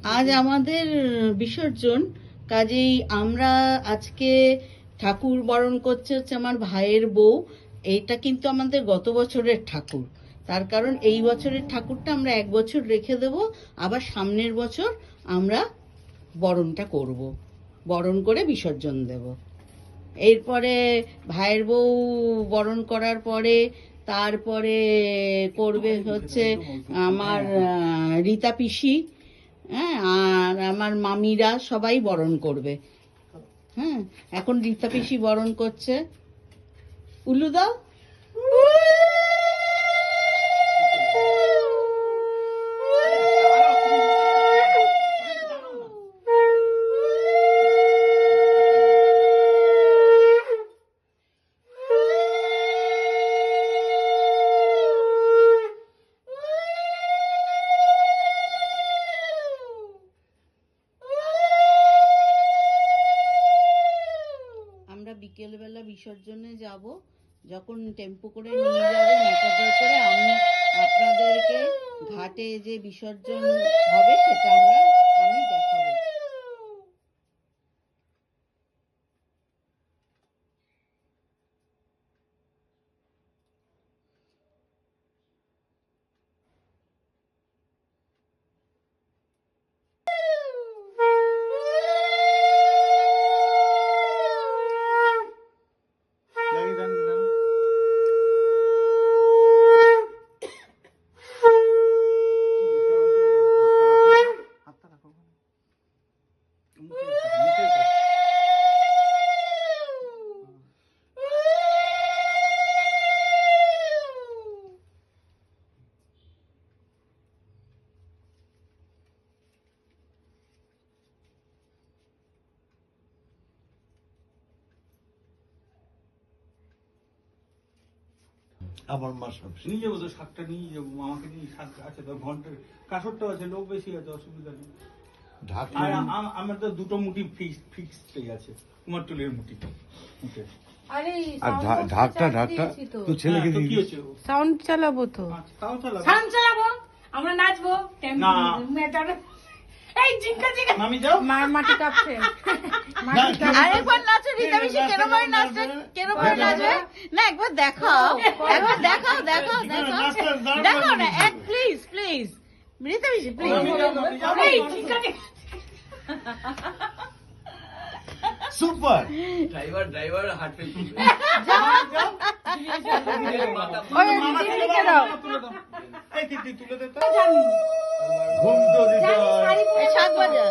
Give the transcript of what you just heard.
আজ আমাদের বিসর্জন, কাজেই আমরা আজকে ঠাকুর বরণ করছে হচ্ছে আমার ভাইয়ের বউ। এইটা কিন্তু আমাদের গত বছরের ঠাকুর, তার কারণ এই বছরের ঠাকুরটা আমরা 1 বছর রেখে দেব, আবার সামনের বছর আমরা বরণটা করব, বরণ করে বিসর্জন দেব। এরপরে ভাইয়ের বউ বরণ করার পরে তারপরে করবে হচ্ছে আমার রীতা পিসি, হ্যাঁ, আর আমার মামিরা সবাই বরণ করবে। হ্যাঁ, এখন রীতা পিসি বরণ করছে। উল্লু দাও। আমরা বিকেলবেলা বিসর্জনে যাব, যখন টেম্পো করে নিয়ে যাবে মেটাডোর করে, আমি আপনাদেরকে ঘাটে যে বিসর্জন হবে সেটা আমি দেখাবো। আমার মা সব নিয়ে যাবো তো, শাকটা নিয়ে যাবো, আমাকে নিয়ে শাক আছে তো, ঘন্টার কাঠরটাও আছে, লোক বেশি আছে, অসুবিধা নেই। ঢাকা আর আমার তো দুটো মুটি ফিক্সড আছে, কুমারটুলির মুটি। ওকে। আর ঢাকটা তো ছেলেকে তো কি দিয়ে হচ্ছে? সাউন্ড চালাবো তো। আচ্ছা, তাও চালাবো। সাউন্ড চালাবো, আমরা নাচবো। না। এই জিঙ্কা জিঙ্কা মামি যাও। মাটি কাঁপছে। আরেকবার নাচো রীতা পিসি, কেন করে নাচবে, কেন করে নাচবে না, একবার দেখাও, একবার দেখাও দেখাও দেখাও দেখাও না, এক please please Rita PC please. মামি যাও, মামি যাও। এই জিঙ্কা জিঙ্কা। সুপার ড্রাইভার হাত ফেল ওই মামাকে দিদিকে দাও, দাও। মামা তুলে দাও। এই দিদি তুলে দে তো। ঘুম তো দিতে জানি, হয়। শাড়ি পরে এই শাক ভাজা।